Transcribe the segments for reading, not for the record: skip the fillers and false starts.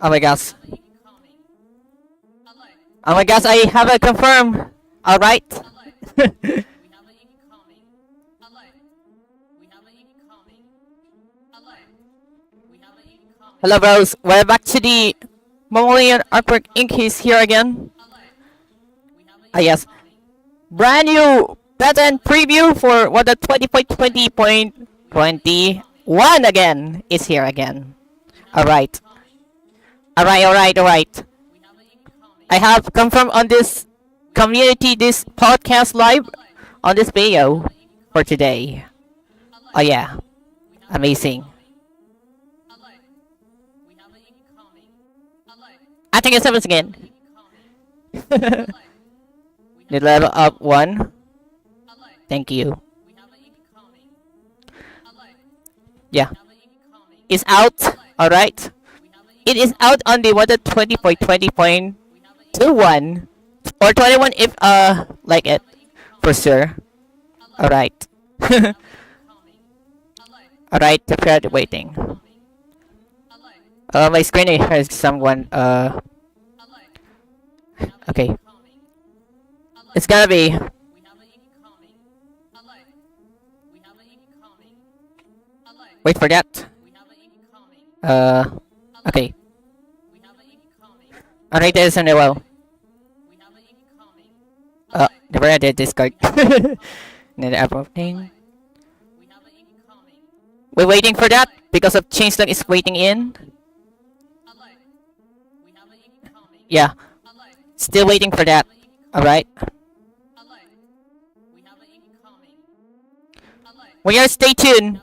Oh my gosh. Oh my gosh, I have it confirmed. Alright. Hello bros, we're back to the Mongolian Artwork Inc. is here again. Ah yes. Brand new patent preview for what the 20.20.21 again is here again. Alright. Alright. I have confirmed on this community, this podcast live on this video for today. Oh yeah. Amazing. I think it's happens again. The level up 1. Thank you. Yeah. It's out. Alright. It is out on the 20.20.21 or 21 if like it for sure. Alright. Alright, prepare the waiting. My screen has someone okay. It's gonna be wait for that. Okay. Alright, there's an well. Never had a discard. Another apple thing. We're waiting for that because of Changeling is waiting in. Yeah. Still waiting for that. Alright. We are stay tuned.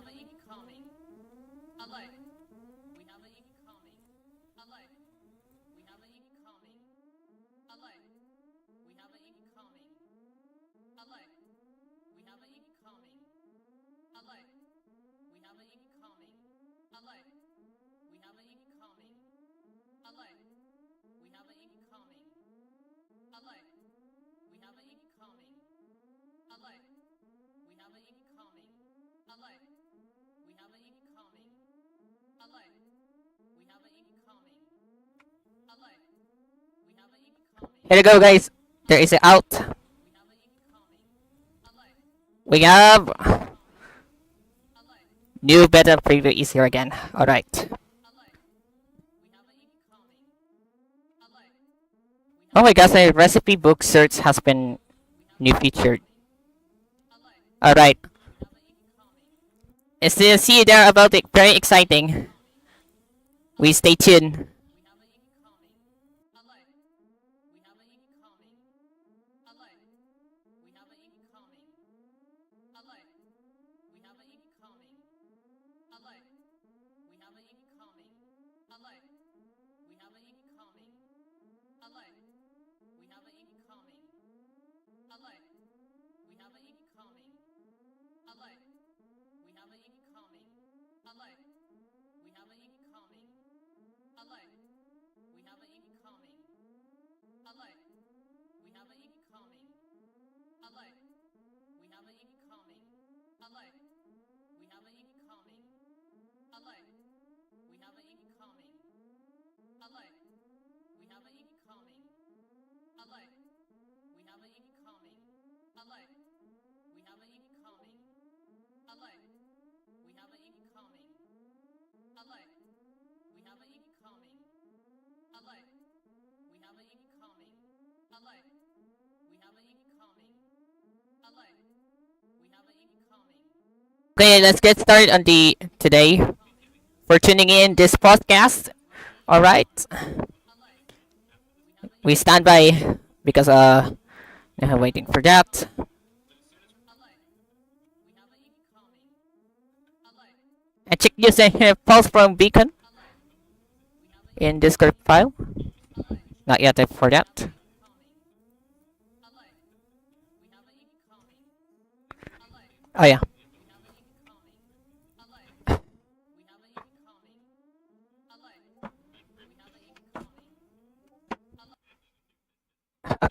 Here we go guys. There is an out. We have new beta preview is here again. Alright. Oh my gosh, a recipe book search has been new featured. Alright. It's the see there about it. Very exciting. We stay tuned. Okay, let's get started on the today. For tuning in this podcast. Alright. We stand by because waiting for that. I check using pulse from beacon in Discord file. Not yet for that. Oh yeah.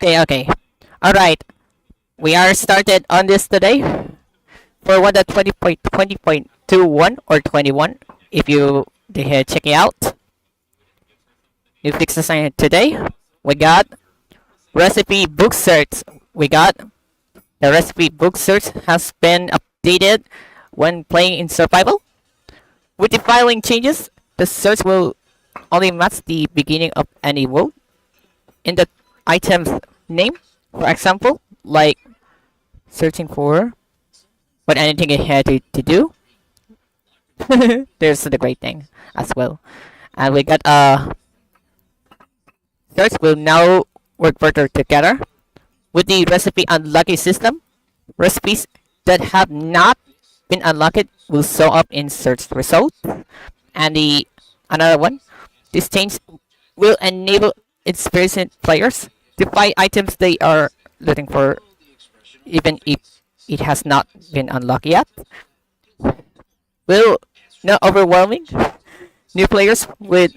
Okay. Alright. We are started on this today. For one the 20.20.21 or 21. If you check it out. new fixes in today. We got recipe book search. We got the recipe book search has been updated when playing in survival. With the filing changes, the search will only match the beginning of any word in the item's name. For example, like searching for what anything you had to do. There's the great thing as well. And we got search will now work better together with the recipe unlocking system. Recipes that have not been unlocked will show up in search results. And the another one, this change will enable experienced players to find items they are looking for, even if it has not been unlocked yet. Will not overwhelming new players with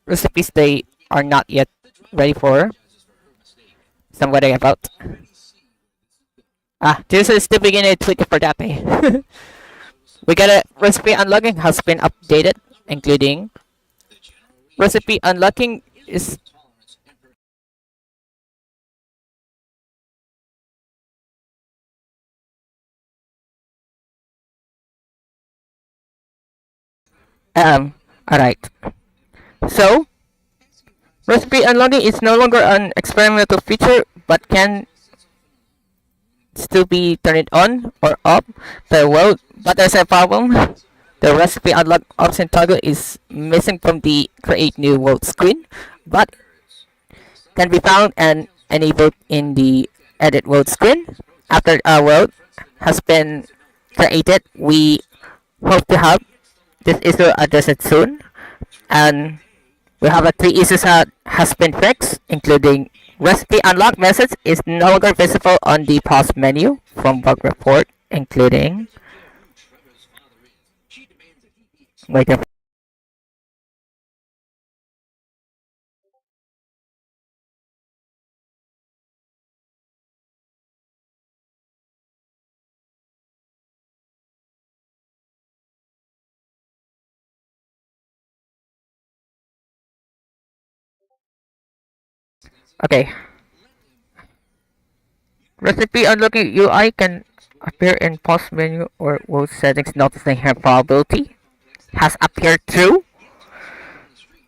recipes they are not yet ready for. Somebody about. This is the beginning tweet for that day. We got a recipe unlocking has been updated, including recipe unlocking is alright. So recipe unlocking is no longer an experimental feature but can still be turned on or off by the world, but there's a problem. The recipe unlock option toggle is missing from the create new world screen, but can be found and enabled in the edit world screen. After our world has been created, we hope to have this issue addressed soon, and we have a three issues that has been fixed, including recipe unlock message is no longer visible on the pause menu from bug report, including wait a okay. Recipe unlocking UI can appear in pause menu or world settings. Noticing here probability has appeared true.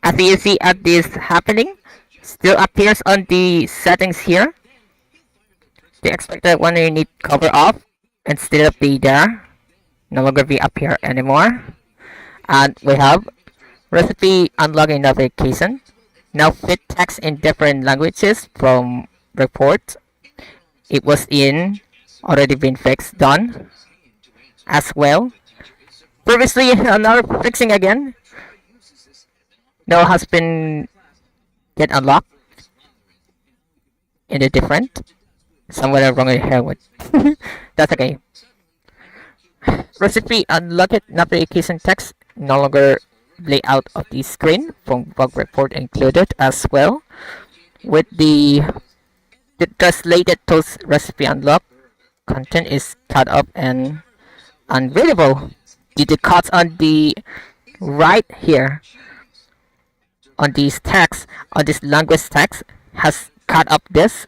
As you see at this happening, still appears on the settings here. The expected one you need cover off instead of be there. No longer be appear anymore. And we have recipe unlocking notification. Now fit text in different languages from report. It was in already been fixed done as well. Previously another fixing again. Now has been get unlocked in a different somewhere wrong here with that's okay. Recipe unlocked notification text no longer layout of the screen from bug report included as well with the translated toast recipe unlock content is cut up and unreadable. The cuts on the right here on these text on this language text has cut up this.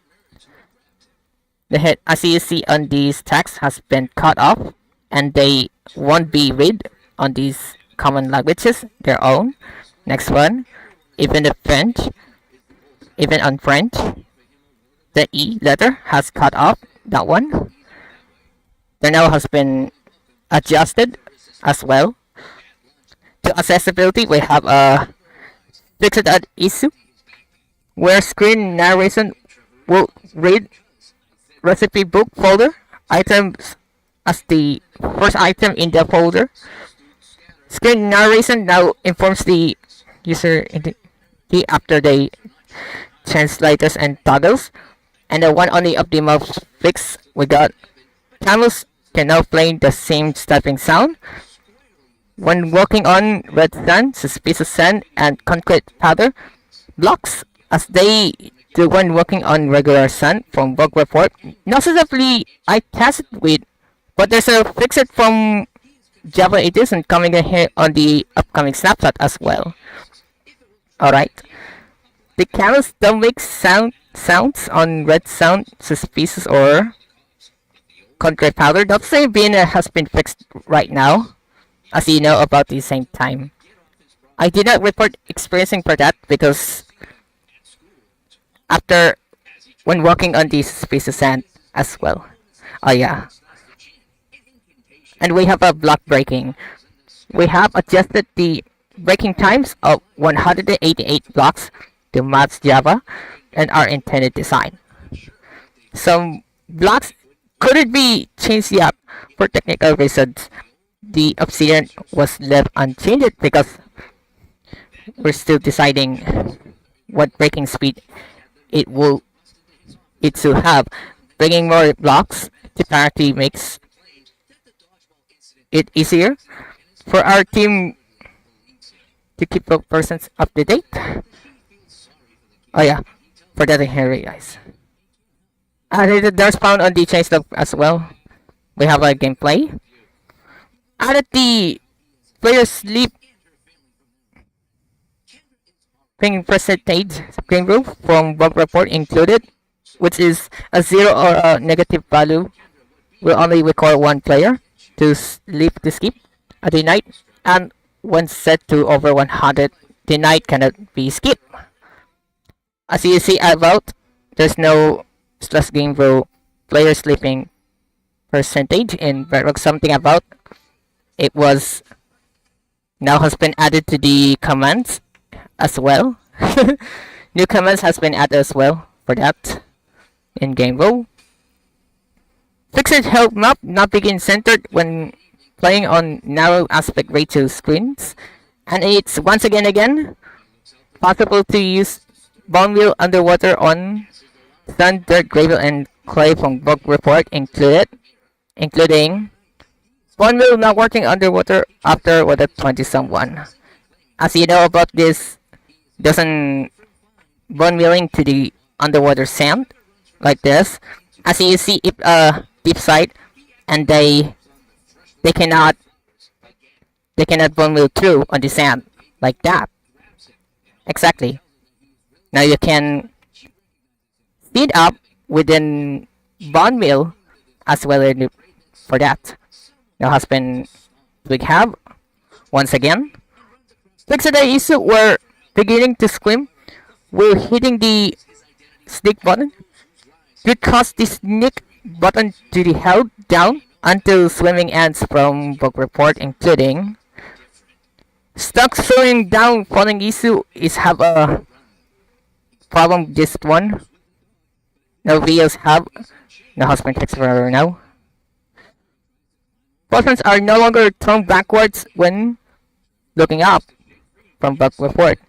The head as you see on these text has been cut off and they won't be read on these common languages their own. Next one, even the French, even on French, the E letter has cut off that one. The now has been adjusted as well. To accessibility, we have a fixed issue where screen narration will read recipe book folder items as the first item in the folder. Screen narration now informs the user after the translators and toggles. And the one on the optimal fix we got camels can now play the same stepping sound. When walking on red sand, suspicious sand, and concrete powder blocks as they do when walking on regular sand from bug report. Not necessarily I tested with, but there's a fix it from Java edition coming in here on the upcoming snapshot as well. Alright. The candles don't make sounds on red sound suspicious or concrete powder. That same being has been fixed right now, as you know about the same time. I did not report experiencing for that because after when walking on these suspicious sand as well. Oh yeah. And we have a block breaking. We have adjusted the breaking times of 188 blocks to match Java and our intended design. Some blocks couldn't be changed yet for technical reasons. The obsidian was left unchanged because we're still deciding what breaking speed it will it to have. Bringing more blocks to parity makes it easier for our team to keep the persons up to date. Oh yeah, for that here guys. There's found on the change log as well. We have a gameplay. Added the player sleep percentage screen rule from bug report included, which is a 0 or a negative value will only require one player to sleep to skip at the night, and when set to over 100, the night cannot be skipped. As you see about, there's no stress game rule player sleeping percentage in Bedrock. Something about it was now has been added to the commands as well. New commands has been added as well for that in game rule. Fixed health map not begin centered when playing on narrow aspect ratio screens, and it's once again possible to use bone meal underwater on sand, dirt, gravel, and clay from bug report including bone meal not working underwater after water 20 someone. As you know about this, doesn't bone milling to the underwater sand like this. As you see, if deep side and they cannot bone meal through on the sand like that. Exactly. Now you can speed up within bone meal as well for that. Now has been we have once again. Fix the issue where beginning to swim while hitting the sneak button. Because the sneak button to be held down until swimming ends from bug report including stuck slowing down falling issue is have a problem this one. No videos have no has been fixed for now. Buttons are no longer thrown backwards when looking up from bug report,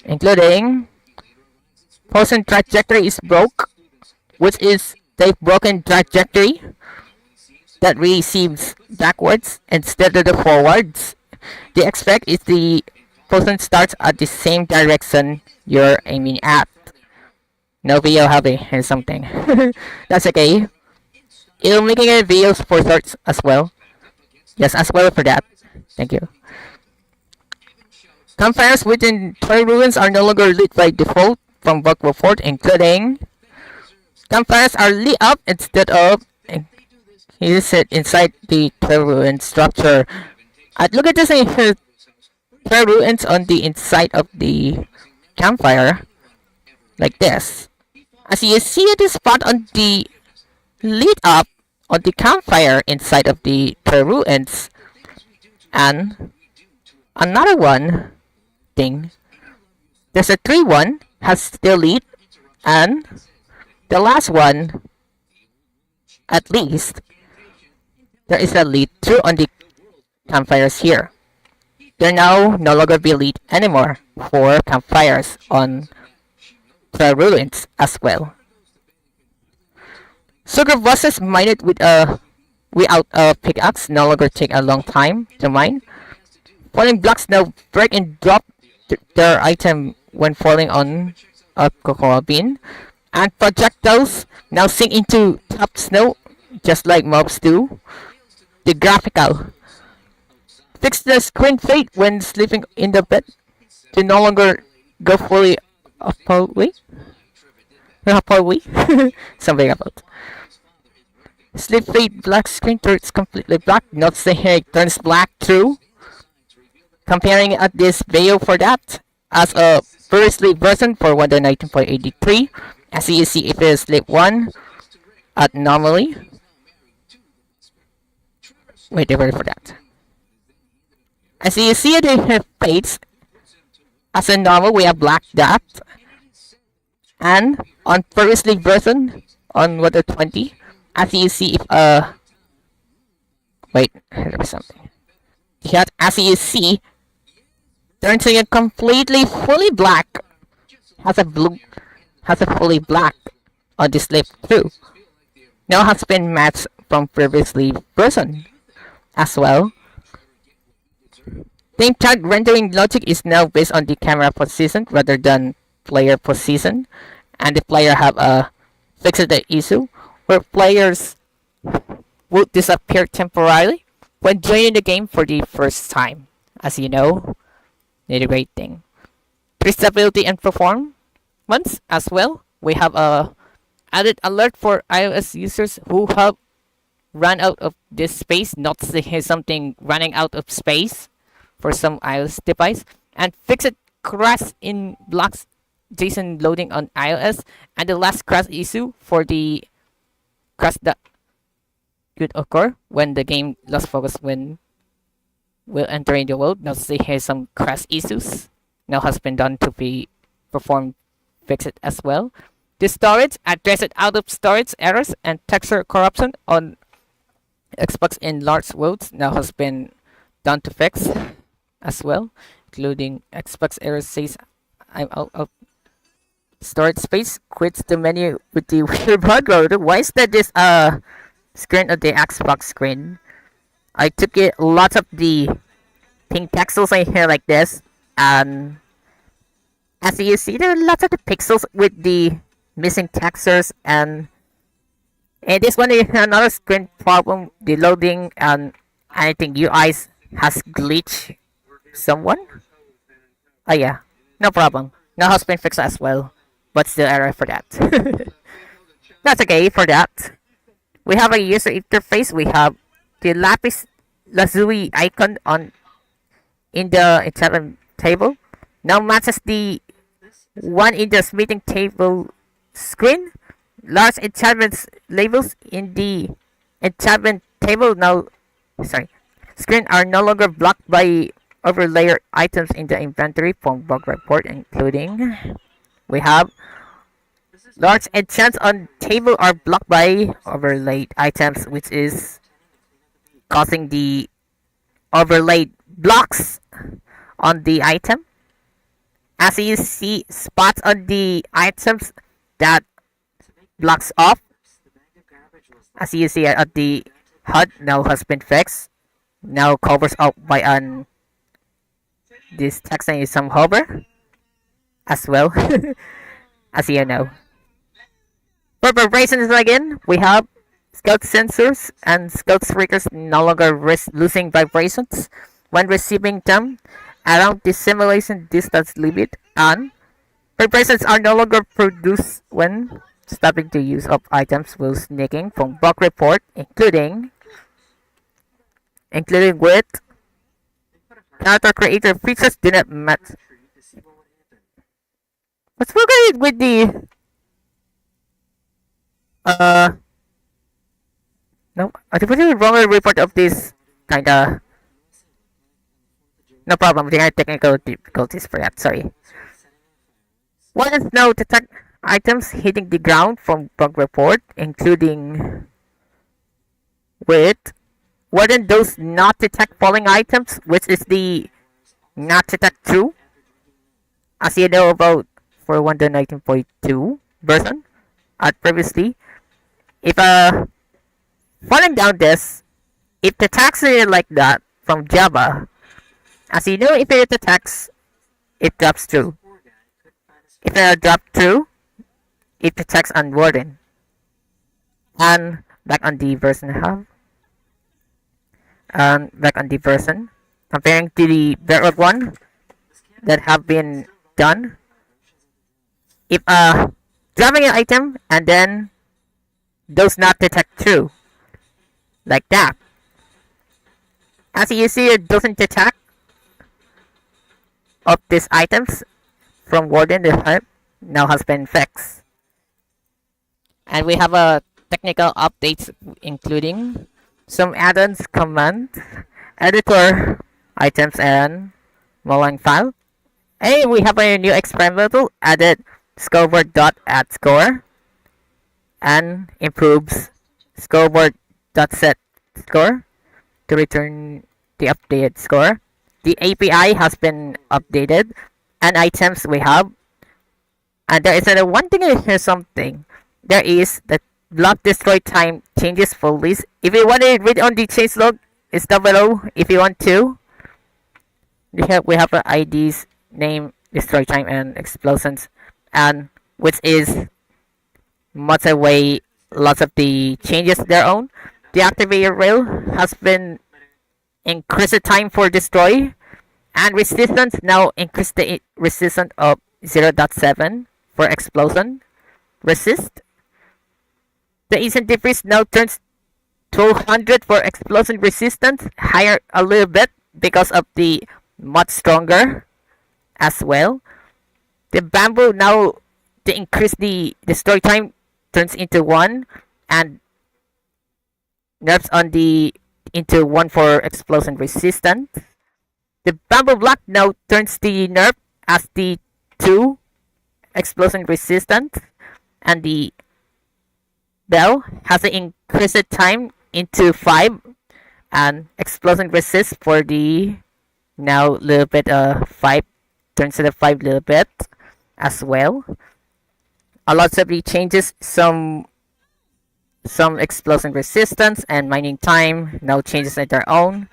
including person trajectory is broke, which is the broken trajectory that receives backwards instead of the forwards. The expect is the person starts at the same direction you're aiming at. No video happy and something. That's okay. It'll making a videos for sorts as well. Yes, as well for that. Thank you. Campfires within toy ruins are no longer lit by default from bug report, including campfires are lit up instead of set inside the toy ruin structure. Look at this here. Toy ruins on the inside of the campfire, like this. As you see the spot on the lit up on the campfire inside of the ruins, and another one thing, there's a 3-1 has still lit, and the last one at least there is a lit through on the campfires here. They're now no longer be lit anymore for campfires on the ruins as well. Sugar buses mined without a pickaxe no longer take a long time to mine. Falling blocks now break and drop their item when falling on a cocoa bean. And projectiles now sink into top snow just like mobs do. The graphical. Fix the screen fade when sleeping in the bed to no longer go fully Hallway? Hallway? Something about. Sleep fade black screen turns completely black. Not saying it turns black too. Comparing at this video for that as a first sleep version for 1.19.83. As you see, if it is sleep 1 at normally. Wait, wait for that. As you see, it have fades. As a normal, we have black dot. And on first sleep version on 1.20, as you see, if wait, there was something. Here, as you see, turns it completely fully black. Has a fully black on this lip too. Now has been matched from previously version as well. The entire rendering logic is now based on the camera position rather than player position, and the player have a fixed issue where players will disappear temporarily when joining the game for the first time. As you know, the great thing. Stability and performance as well. We have a added alert for iOS users who have run out of this space, not something running out of space for some iOS device, and fixed crash in blocks JSON loading on iOS, and the last crash issue for the crash that could occur when the game lost focus when will enter in the world. Now see here some crash issues now has been done to be performed fixed as well. The storage addressed out of storage errors and texture corruption on Xbox in large worlds now has been done to fix as well, including Xbox error says I'm out of storage space, quits the menu with the weird background. Why is that this screen of the Xbox screen? I took it lots of the pink pixels in here like this, and as you see there are lots of the pixels with the missing textures, and this one is another screen problem. The loading and I think UI has glitched someone. Oh yeah, no problem. Now has been fixed as well, but still error for that. That's okay for that. We have a user interface. We have the lapis lazuli icon on in the enchantment table. Now matches the one in the meeting table screen. Large enchantment labels in the enchantment table screen are no longer blocked by overlayer items in the inventory from bug report, including we have large enchants on table are blocked by overlaid items, which is causing the overlaid blocks on the item. As you see, spots on the items that blocks off. As you see at the HUD now has been fixed. Now covers up by this text is some hover as well. As you know. For vibrations again, we have scout sensors and scout breakers no longer losing vibrations when receiving them around the simulation distance limit, and vibrations are no longer produced when stopping the use of items while sneaking from bug report, including with character creator features do not match. Let's look at it with the no, I think the wrong report of this kinda. No problem, we had technical difficulties for that, sorry. One is now detect items hitting the ground from bug report, including with wouldn't those not detect falling items, which is the not detect true, as you know about for 1.19.2 version previously. If falling down this, if the text is like that from Java, as you know, if it detects, it drops true. If it drops true, it detects unwarden. And back on the version hub. And back on the version, comparing to the bedrock one that have been done. if dropping an item and then does not detect true, like that. As you see, it doesn't detect of these items from Warden. The herb now has been fixed, and we have a technical updates including some add-ons, command, editor, items, and mulling file. Hey, we have a new experimental added scoreboard dot add score and improves scoreboard dot set score to return the updated score. The API has been updated and items we have. And there is one thing here something. There is the block destroy time changes fully. If you want to read on the change log, it's down below if you want to. We have IDs, name, destroy time, and explosions, and which is much away lots of the changes their own. The activator rail has been increased the time for destroy, and resistance now increase the resistance of 0.7 for explosion resist. The instant debris now turns 200 for explosion resistance, higher a little bit because of the much stronger as well. The bamboo now to increase the destroy time turns into 1 and nerfs on the into 1 for explosion resistance. The bamboo block now turns the nerf as the 2 explosion resistance, and the bell has an increased time into 5 and explosion resist for the now little bit 5 turns to the 5 little bit as well. A lot of the changes, some explosion resistance and mining time now changes at their own.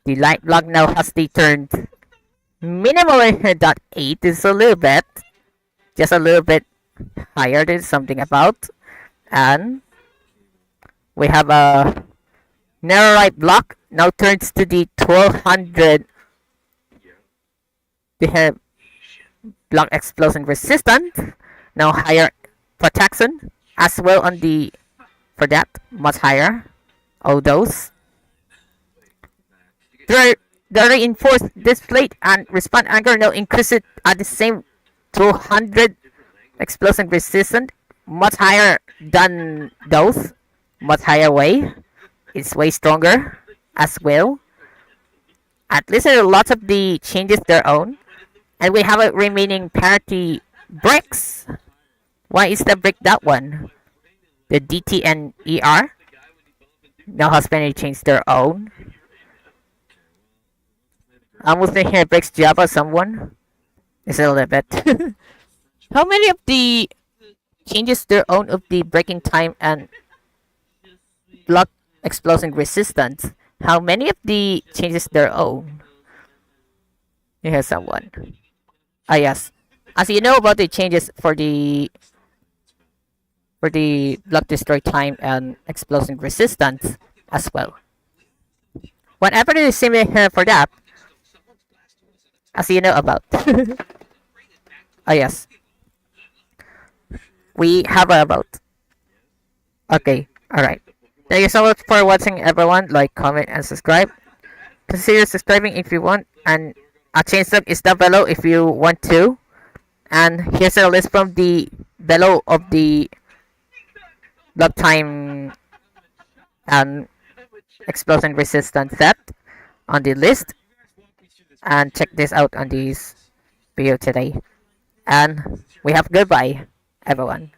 The light block now has the turned minimal here dot 8 is a little bit, just a little bit higher than something about, and we have a narrow right block now turns to the 1200. We have block explosion resistance now higher protection as well on the for that much higher all those. The reinforced display and respawn anchor now increase it at the same 200 explosion resistant, much higher than those, much higher way. It's way stronger as well. At least there are lots of the changes their own, and we have a remaining parity bricks. Why is the brick that one? The DT and ER now has been changed their own. Almost here breaks Java someone. It's a little bit. How many of the changes their own of the breaking time and block explosion resistance? How many of the changes their own? Here's someone. Ah yes. As you know about the changes for the block destroy time and explosion resistance as well. Whenever there is similar here for that, as you know about. Ah yes. We have about. Okay, alright. Thank you so much for watching everyone. Like, comment, and subscribe. Consider subscribing if you want, and a change log is down below if you want to. And here's a list from the below of the block time and explosion resistance set on the list. And check this out on this video today. And we have goodbye, everyone.